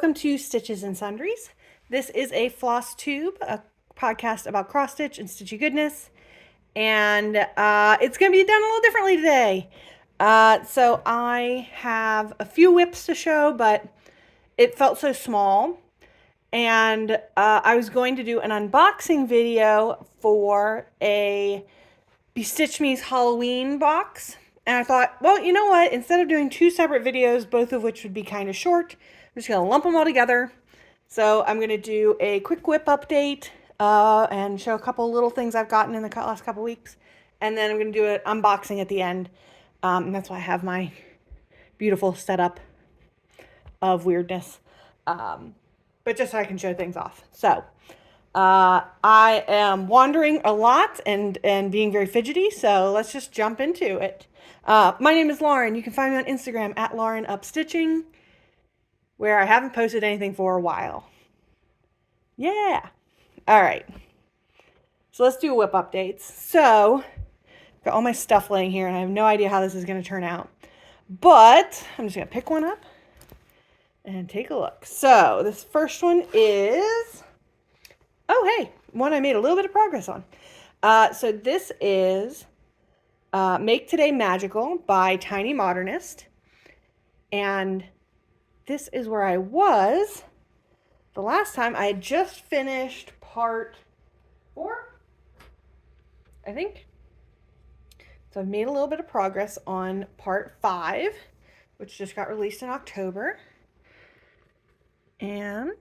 welcome to Stitches and Sundries. This is a Flosstube, a podcast about cross stitch and stitchy goodness, and it's going to be done a little differently today. So I have a few whips to show, but it felt so small, and I was going to do an unboxing video for a Bestitch Me's Halloween box. And I thought, well, you know what? Instead of doing two separate videos, both of which would be kind of short, I'm just going to lump them all together. So I'm going to do a quick whip update and show a couple little things I've gotten in the last couple weeks. And then I'm going to do an unboxing at the end. And that's why I have my beautiful setup of weirdness. But just so I can show things off. So I am wandering a lot and being very fidgety, so let's just jump into it. My name is Lauren. You can find me on Instagram at LaurenUpStitching, where I haven't posted anything for a while. Yeah. All right. So let's do whip updates. So, I've got all my stuff laying here, and I have no idea how this is going to turn out. But I'm just going to pick one up and take a look. So, this first one is... Oh, hey, one I made a little bit of progress on. So this is Make Today Magical by Tiny Modernist. And this is where I was the last time. I had just finished part 4, I think. So I've made a little bit of progress on part 5, which just got released in October. And...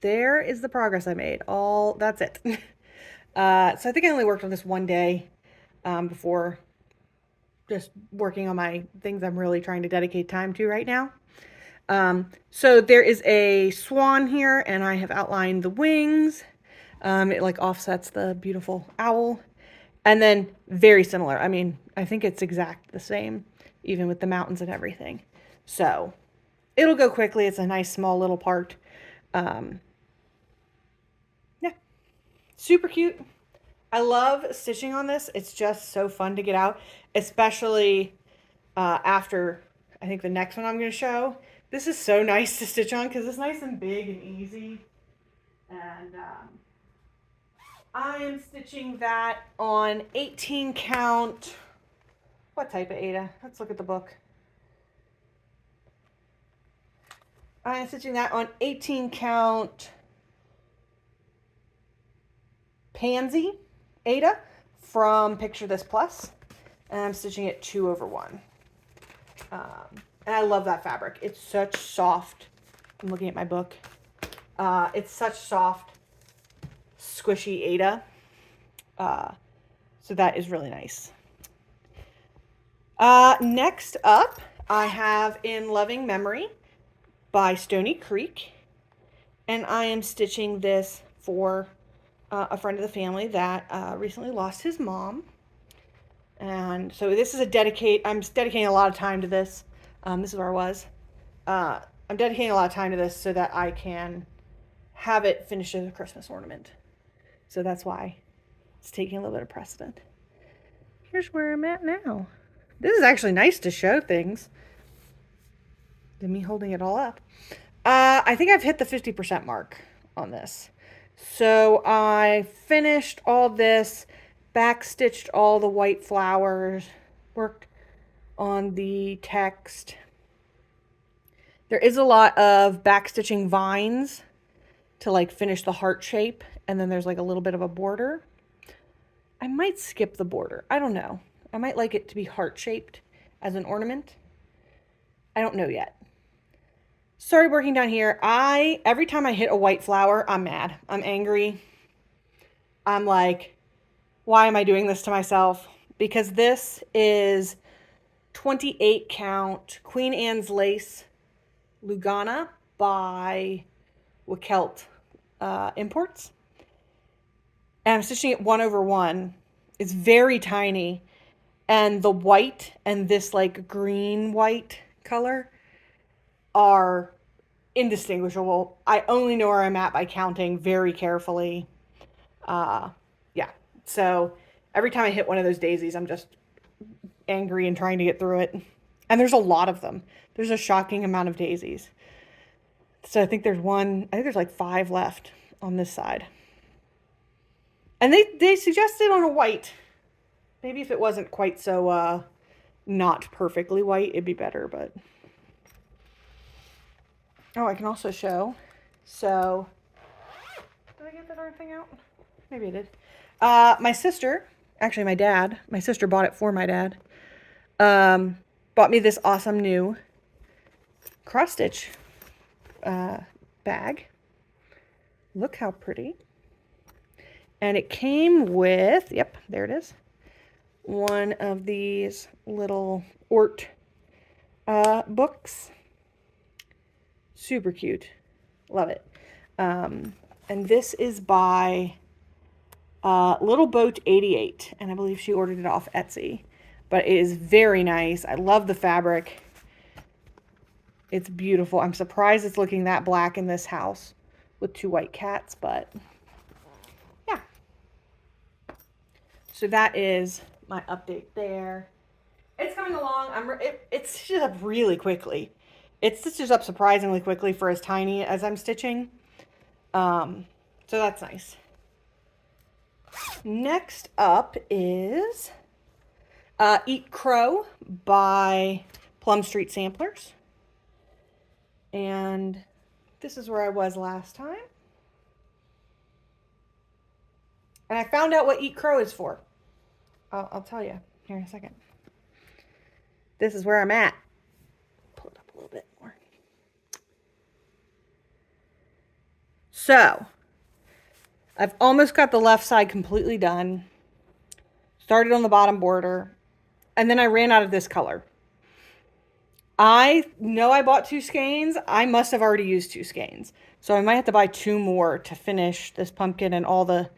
there is the progress I made. That's it. So I think I only worked on this one day before just working on my things I'm really trying to dedicate time to right now. So there is a swan here, and I have outlined the wings. It like offsets the beautiful owl. And then very similar. I mean, I think it's exact the same, even with the mountains and everything. So it'll go quickly. It's a nice small little part. Yeah, super cute. I love stitching on this. It's just so fun to get out, especially after I think the next one I'm going to show. This is so nice to stitch on because it's nice and big and easy. And I am stitching that on 18 count. What type of aida? Let's look at the book. I am stitching that on 18 count Pansey aida from Picture This Plus, and I'm stitching it 2/1. And I love that fabric. It's such soft. I'm looking at my book. It's such soft, squishy aida. So that is really nice. Next up, I have In Loving Memory by Stoney Creek, and I am stitching this for a friend of the family that recently lost his mom. And so this is I'm dedicating a lot of time to this. This is where I was. I'm dedicating a lot of time to this so that I can have it finished as a Christmas ornament. So that's why it's taking a little bit of precedent. Here's where I'm at now. This is actually nice to show things than me holding it all up. I think I've hit the 50% mark on this. So I finished all this, backstitched all the white flowers, worked on the text. There is a lot of backstitching vines to like finish the heart shape, and then there's like a little bit of a border. I might skip the border. I don't know. I might like it to be heart shaped as an ornament. I don't know yet. Started working down here. Every time I hit a white flower, I'm mad. I'm angry. I'm like, why am I doing this to myself? Because this is 28 count Queen Anne's Lace Lugana by Wichelt Imports. And I'm stitching it 1/1. It's very tiny. And the white and this like green white color are indistinguishable. I only know where I'm at by counting very carefully. Yeah. So every time I hit one of those daisies, I'm just angry and trying to get through it. And there's a lot of them. There's a shocking amount of daisies. So I think there's like 5 left on this side. And they suggested on a white. Maybe if it wasn't quite so not perfectly white, it'd be better, but. Oh, I can also show. So, did I get the darn thing out? Maybe I did. My sister, actually my sister bought it for my dad. Bought me this awesome new cross stitch bag. Look how pretty. And it came with, yep, there it is, one of these little Ort books. Super cute. Love it. And this is by Little Boat 88, and I believe she ordered it off Etsy. But it is very nice. I love the fabric. It's beautiful. I'm surprised it's looking that black in this house with 2 white cats, but yeah. So that is my update there. It's coming along. It stitches up really quickly. It stitches up surprisingly quickly for as tiny as I'm stitching. So that's nice. Next up is Eat Crow by Plum Street Samplers. And this is where I was last time. And I found out what Eat Crow is for. I'll tell you here in a second. This is where I'm at. Pull it up a little bit more. So, I've almost got the left side completely done. Started on the bottom border. And then I ran out of this color. I know I bought 2 skeins. I must have already used 2 skeins. So I might have to buy 2 more to finish this pumpkin and all the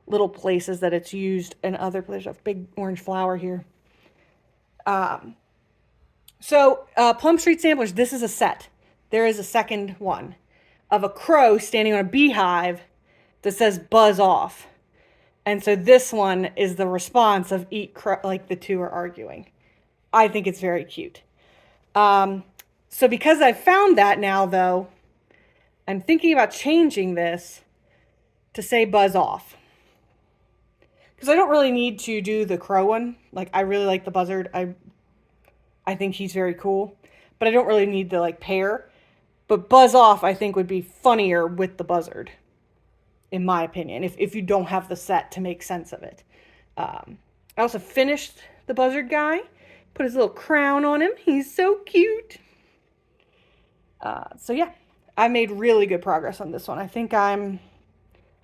little places that it's used and other places. There's a big orange flower here. Plum Street Samplers, this is a set. There is a second one of a crow standing on a beehive that says buzz off. And so this one is the response of Eat Crow, like the 2 are arguing. I think it's very cute. So because I found that now, though, I'm thinking about changing this to say buzz off. Because I don't really need to do the crow one. Like, I really like the buzzard. I think he's very cool. But I don't really need the, like, pair. But buzz off, I think, would be funnier with the buzzard. In my opinion. If you don't have the set to make sense of it. I also finished the buzzard guy. Put his little crown on him. He's so cute. So yeah, I made really good progress on this one. I think I'm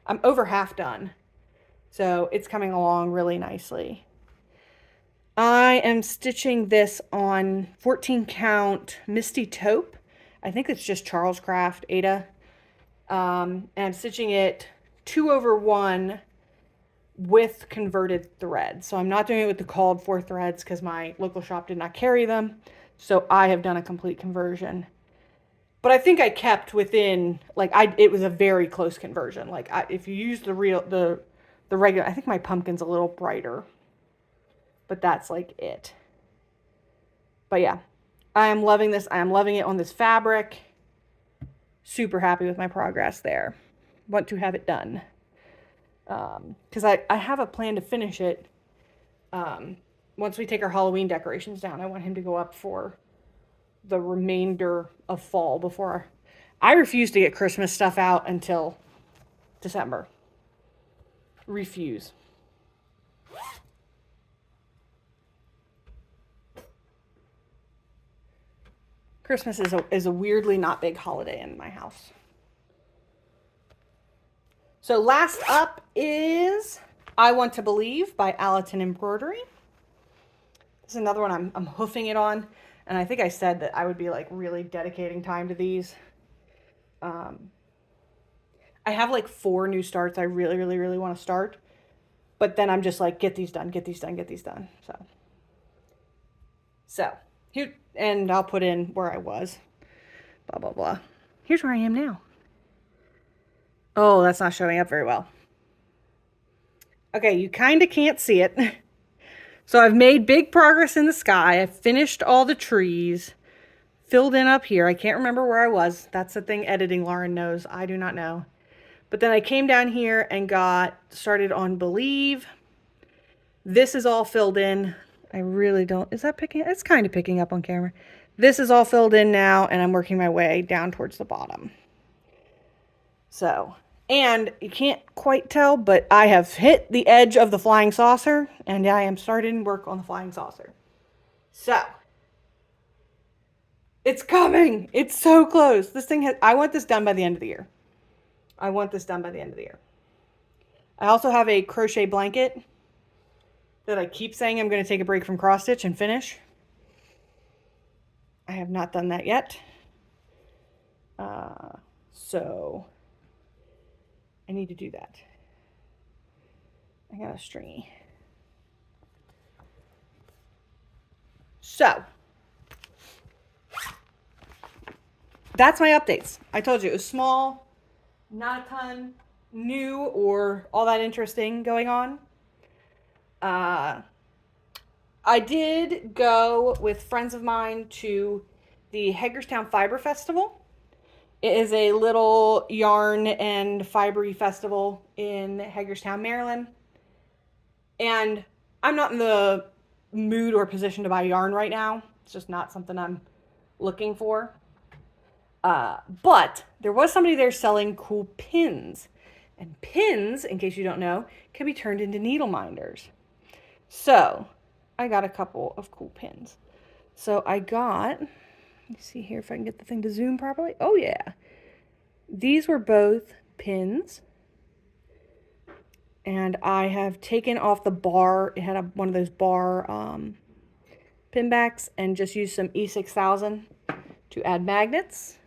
over half done. So it's coming along really nicely. I am stitching this on 14 count Misty Taupe. I think it's just Charles Craft Aida. And I'm stitching it 2/1 with converted threads. So I'm not doing it with the called for threads because my local shop did not carry them. So I have done a complete conversion. But I think I kept within, like, it was a very close conversion. Like, if you use the regular, I think my pumpkin's a little brighter. But that's like it. But yeah, I am loving this. I am loving it on this fabric. Super happy with my progress there. Want to have it done. Because I have a plan to finish it once we take our Halloween decorations down. I want him to go up for the remainder of fall before I refuse to get Christmas stuff out until December. Refuse. Christmas is a weirdly not big holiday in my house. So last up is I Want to Believe by Alliton Embroidery. This is another one I'm hoofing it on. And I think I said that I would be like really dedicating time to these. I have like 4 new starts I really, really, really want to start. But then I'm just like, get these done, get these done, get these done. So here, and I'll put in where I was. Blah, blah, blah. Here's where I am now. Oh, that's not showing up very well. Okay, you kind of can't see it. So I've made big progress in the sky. I've finished all the trees. filled in up here. I can't remember where I was. That's the thing editing Lauren knows. I do not know. But then I came down here and got started on Believe. This is all filled in. I really don't, is that picking, it's kind of picking up on camera. This is all filled in now, and I'm working my way down towards the bottom. So, and you can't quite tell, but I have hit the edge of the flying saucer, and I am starting work on the flying saucer. So, it's coming. It's so close. This thing has, I want this done by the end of the year. I want this done by the end of the year. I also have a crochet blanket that I keep saying I'm going to take a break from cross stitch and finish. I have not done that yet. So I need to do that. I got a stringy. So that's my updates. I told you it was small, not a ton new or all that interesting going on. I did go with friends of mine to the Hagerstown Fiber Festival. It is a little yarn and fibery festival in Hagerstown, Maryland. And I'm not in the mood or position to buy yarn right now. It's just not something I'm looking for. But there was somebody there selling cool pins. And pins, in case you don't know, can be turned into needle minders. So I got a couple of cool pins. So I got, let me see here if I can get the thing to zoom properly. Oh yeah. These were both pins. And I have taken off the bar. It had one of those bar pin backs and just used some E6000 to add magnets.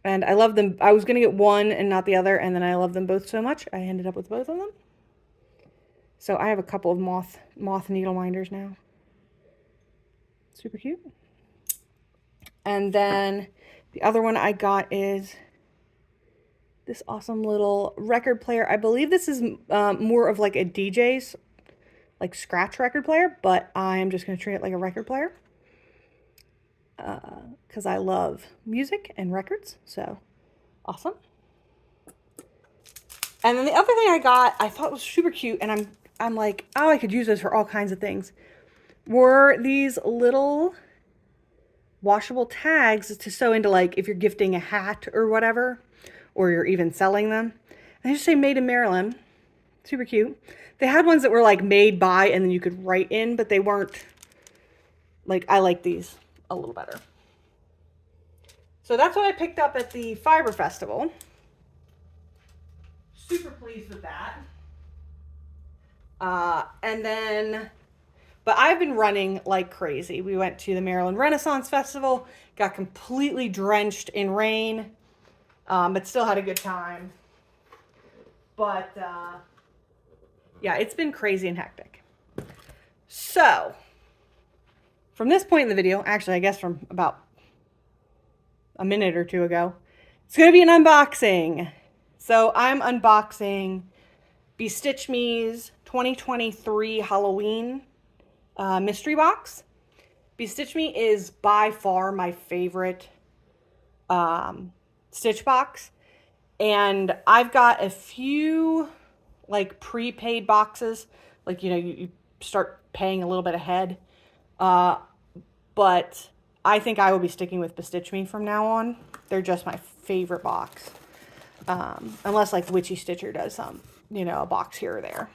And I love them. I was going to get one and not the other, and then I love them both so much, I ended up with both of them. So I have a couple of moth needle minders now. Super cute. And then the other one I got is this awesome little record player. I believe this is more of like a DJ's, like scratch record player, but I'm just going to treat it like a record player. Because I love music and records, so awesome. And then the other thing I got, I thought was super cute, and I'm like, oh, I could use this for all kinds of things, were these little washable tags to sew into, like, if you're gifting a hat or whatever, or you're even selling them. And they just say made in Maryland. Super cute. They had ones that were like made by, and then you could write in, but they weren't, like, I like these a little better. So that's what I picked up at the Fiber Festival. Super pleased with that. And then, but I've been running like crazy. We went to the Maryland Renaissance Festival, got completely drenched in rain, but still had a good time. But yeah, it's been crazy and hectic. So from this point in the video, actually, I guess from about a minute or two ago, it's going to be an unboxing. So I'm unboxing Bestitch Me's 2023 Halloween mystery box. Bestitch Me is by far my favorite stitch box. And I've got a few like prepaid boxes, like, you know, you start paying a little bit ahead. But I think I will be sticking with Bestitch Me from now on. They're just my favorite box. Unless like Witchy Stitcher does some, you know, a box here or there.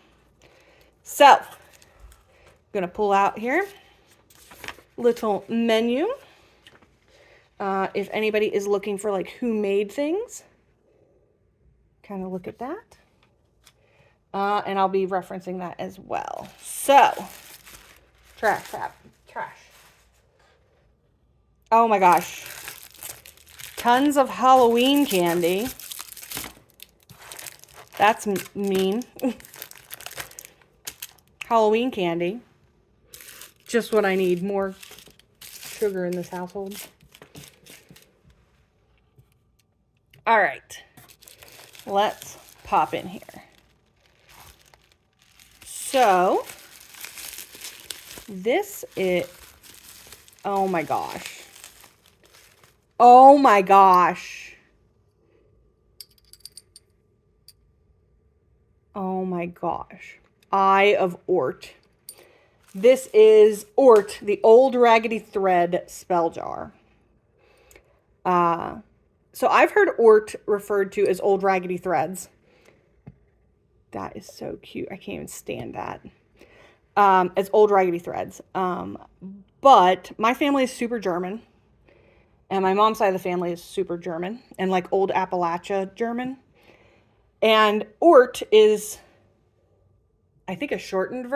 So, I'm going to pull out here, little menu. If anybody is looking for like who made things, kind of look at that. And I'll be referencing that as well. So, trash. Oh my gosh. Tons of Halloween candy. That's mean. Halloween candy. Just what I need. More sugar in this household. All right. Let's pop in here. So, this is Oh my gosh. Oh my gosh. Oh my gosh. Eye of Ort. This is Ort, the Old Raggedy Thread spell jar. So I've heard Ort referred to as Old Raggedy Threads. That is so cute. I can't even stand that. As Old Raggedy Threads. But my family is super German. And my mom's side of the family is super German. And like old Appalachia German. And Ort is, I think, a shortened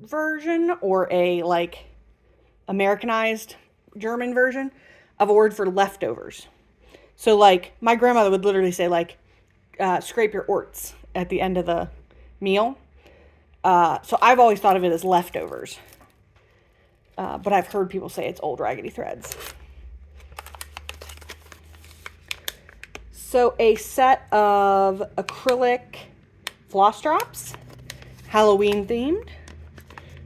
version or a like Americanized German version of a word for leftovers. So like my grandmother would literally say like, scrape your orts at the end of the meal. So I've always thought of it as leftovers. But I've heard people say it's Old Raggedy Threads. So a set of acrylic floss drops, Halloween themed.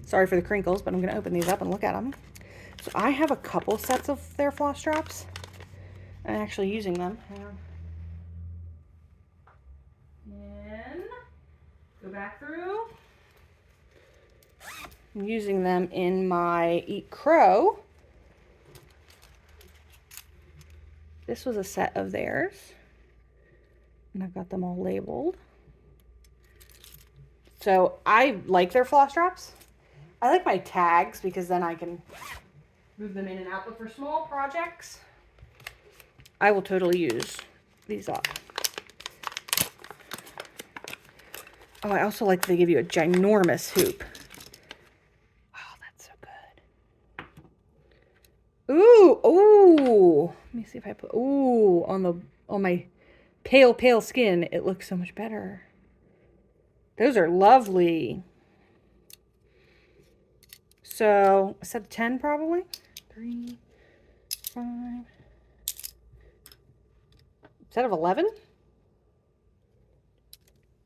Sorry for the crinkles, but I'm going to open these up and look at them. So I have a couple sets of their floss drops. I'm actually using them. And go back through. I'm using them in my Eat Crow. This was a set of theirs. And I've got them all labeled. So I like their floss drops. I like my tags because then I can move them in and out. But for small projects, I will totally use these up. Oh, I also like they give you a ginormous hoop. Oh, that's so good. Ooh, ooh. Let me see if I put on my pale skin, it looks so much better. Those are lovely. So a set of 10 probably. 3, 5. Set of 11?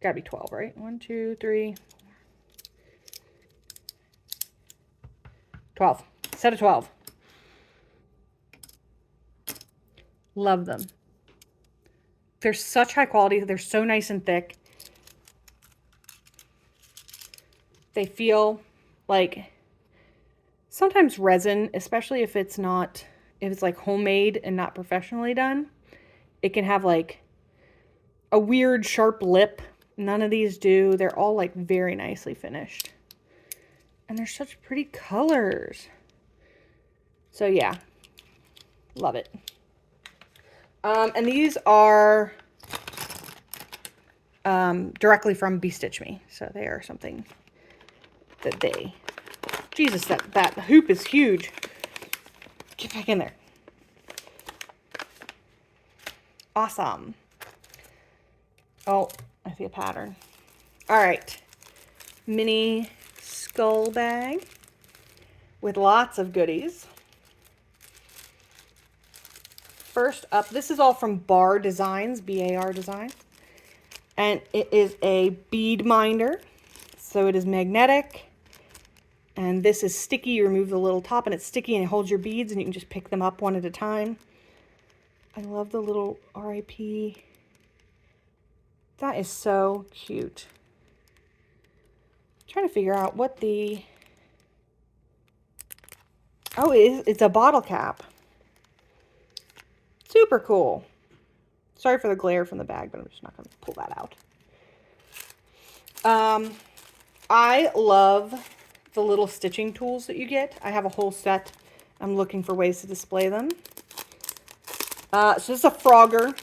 Gotta be 12, right? 1, 2, 3. 12. Set of 12. Love them. They're such high quality. They're so nice and thick. They feel like sometimes resin, especially if it's like homemade and not professionally done, it can have like a weird sharp lip. None of these do. They're all like very nicely finished. And they're such pretty colors. So yeah, love it. And these are directly from Be Stitch Me. So they are something that they... Jesus, that hoop is huge. Get back in there. Awesome. Oh, I see a pattern. All right. Mini skull bag with lots of goodies. First up, this is all from Bar Designs, B-A-R Designs. And it is a bead minder. So it is magnetic. And this is sticky. You remove the little top and it's sticky and it holds your beads and you can just pick them up one at a time. I love the little RIP. That is so cute. I'm trying to figure out what the... Oh, it's a bottle cap. Super cool. Sorry for the glare from the bag, but I'm just not going to pull that out. I love the little stitching tools that you get. I have a whole set. I'm looking for ways to display them. So this is a Frogger.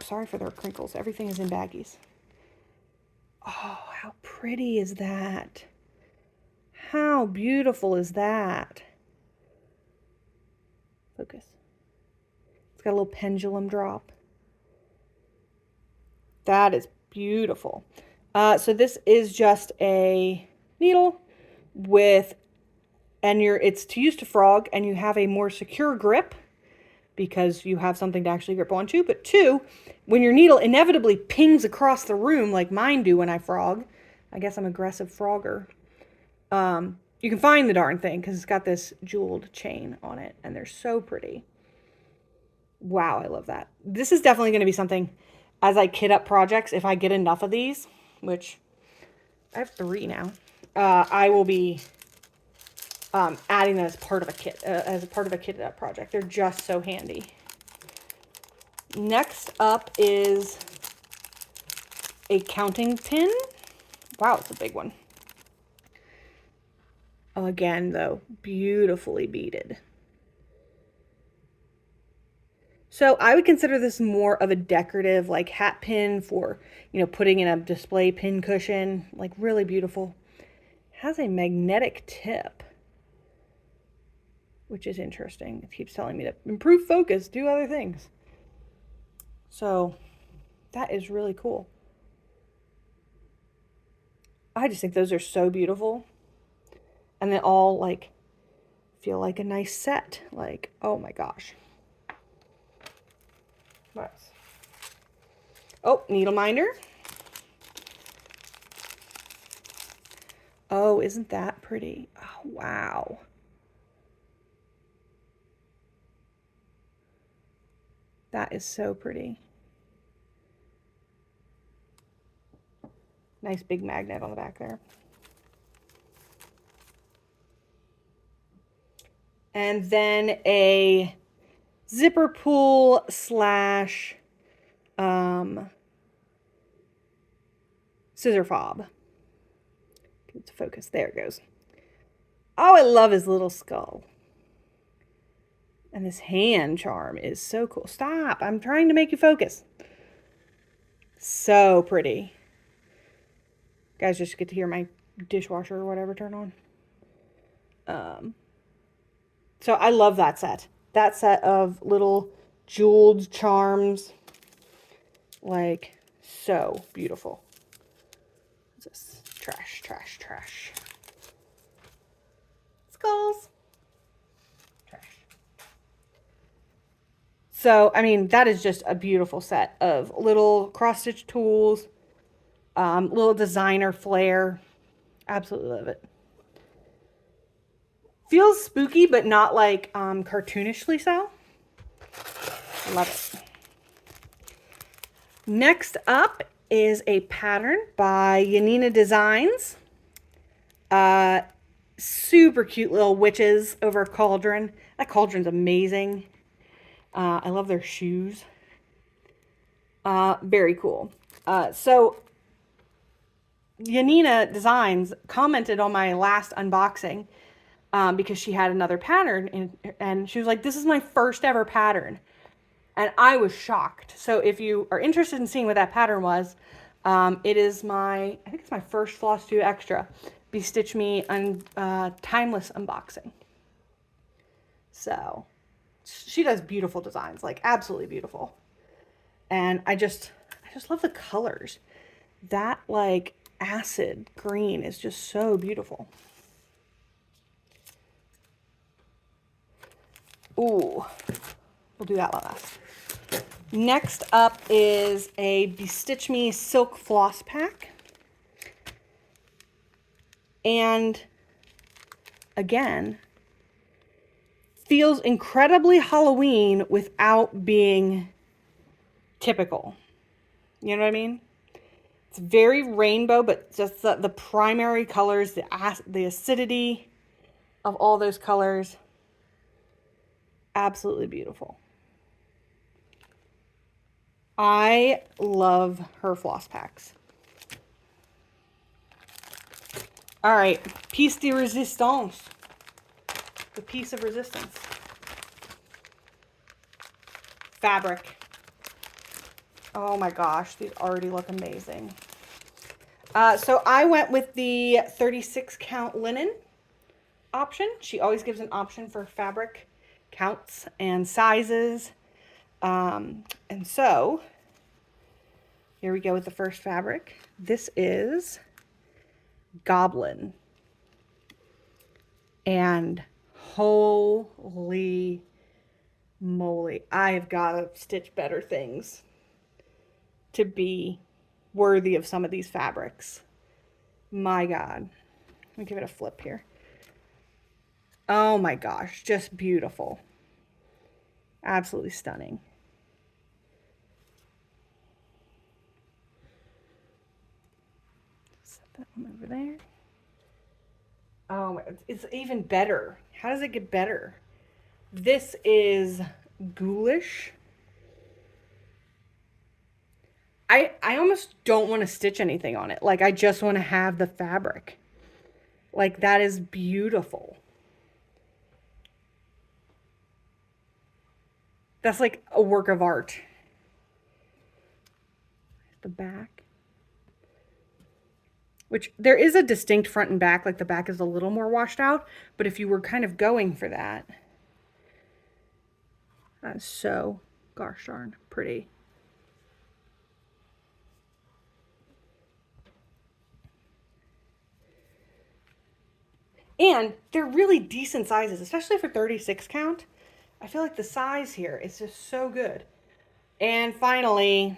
Sorry for the crinkles. Everything is in baggies. Oh, how pretty is that? How beautiful is that? Focus. It's got a little pendulum drop. That is beautiful. So this is just a needle with, and it's to use to frog, and you have a more secure grip because you have something to actually grip onto. But 2, when your needle inevitably pings across the room like mine do when I frog, I guess I'm aggressive frogger, you can find the darn thing because it's got this jeweled chain on it, and they're so pretty. Wow, I love that. This is definitely going to be something as I kit up projects. If I get enough of these, which I have 3 now, I will be adding them as part of a kit, kitted up project. They're just so handy. Next up is a counting tin. Wow, it's a big one. Oh, again, though, beautifully beaded. So I would consider this more of a decorative, like hat pin for, you know, putting in a display pin cushion. Like really beautiful. Has a magnetic tip, which is interesting. It keeps telling me to improve focus, do other things. So that is really cool. I just think those are so beautiful. And they all like feel like a nice set. Like, oh my gosh. What else? Oh, needle minder. Oh, isn't that pretty? Oh, wow. That is so pretty. Nice big magnet on the back there. And then a zipper pull slash scissor fob. Get it to focus. There it goes. Oh, I love his little skull. And this hand charm is so cool. Stop. I'm trying to make you focus. So pretty. Guys just get to hear my dishwasher or whatever turn on. So I love that set. That set of little jeweled charms. Like, so beautiful. What's this? Trash, trash, trash. Skulls. Trash. So, I mean, that is just a beautiful set of little cross-stitch tools, little designer flair. Absolutely love it. Feels spooky, but not like cartoonishly so. Love it. Next up is a pattern by Yanina Designs. Super cute little witches over a cauldron. That cauldron's amazing. I love their shoes. Very cool. So Yanina Designs commented on my last unboxing because she had another pattern and she was like, this is my first ever pattern. And I was shocked. So if you are interested in seeing what that pattern was, it is I think it's my first Flosstube Extra Bestitch Me Timeless unboxing. So she does beautiful designs, like absolutely beautiful. And I just love the colors. That like acid green is just so beautiful. Ooh, we'll do that one last. Next up is a Bestitch Me Silk Floss Pack. And again, feels incredibly Halloween without being typical. You know what I mean? It's very rainbow, but just the primary colors, the acidity of all those colors. Absolutely beautiful. I love her floss packs. All right, piece de resistance. The piece of resistance. Fabric. Oh my gosh, these already look amazing. So I went with the 36 count linen option. She always gives an option for fabric counts and sizes. And so here we go with the first fabric. This is Goblin. And holy moly, I have got to stitch better things to be worthy of some of these fabrics. My God. Let me give it a flip here. Oh my gosh, just beautiful. Absolutely stunning. Set that one over there. Oh, it's even better. How does it get better? This is ghoulish. I almost don't want to stitch anything on it. Like I just want to have the fabric. Like that is beautiful. That's like a work of art. The back. Which there is a distinct front and back, like the back is a little more washed out, but if you were kind of going for that, that's so gosh darn pretty. And they're really decent sizes, especially for 36 count. I feel like the size here is just so good. And finally,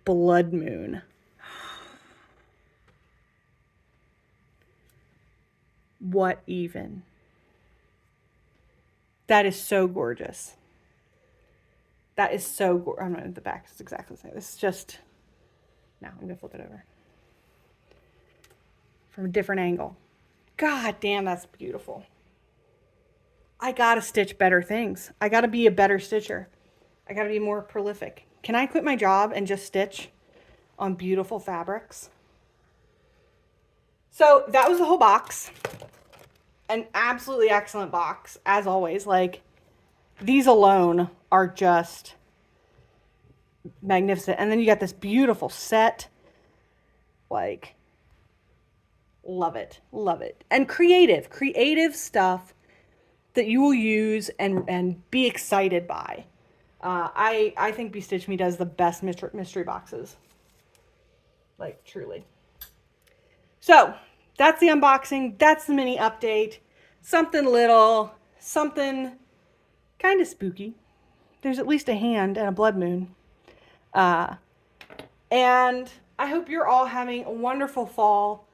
Blood Moon. What even? That is so gorgeous. That is so gorgeous. I'm not, the back is exactly the same. This is just, now I'm going to flip it over from a different angle. God damn, that's beautiful. I got to stitch better things. I got to be a better stitcher. I got to be more prolific. Can I quit my job and just stitch on beautiful fabrics? So that was the whole box. An absolutely excellent box, as always. Like, these alone are just magnificent. And then you got this beautiful set. Like, love it. Love it. And creative stuff that you will use and be excited by. I think Be Stitch Me does the best mystery boxes. Like, truly. So, that's the unboxing. That's the mini update. Something little, something kind of spooky. There's at least a hand and a blood moon. And I hope you're all having a wonderful fall.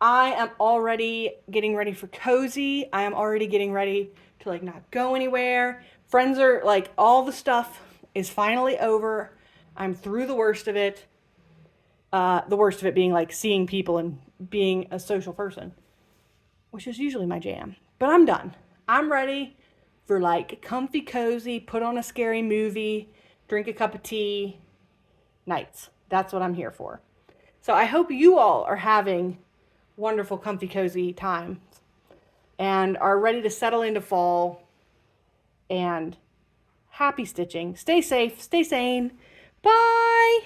I am already getting ready for cozy. I am already getting ready to like not go anywhere. Friends are like, all the stuff is finally over. I'm through the worst of it. The worst of it being like seeing people and being a social person, which is usually my jam. But I'm done. I'm ready for like comfy, cozy, put on a scary movie, drink a cup of tea nights. That's what I'm here for. So I hope you all are having wonderful, comfy, cozy times and are ready to settle into fall and happy stitching. Stay safe, stay sane. Bye.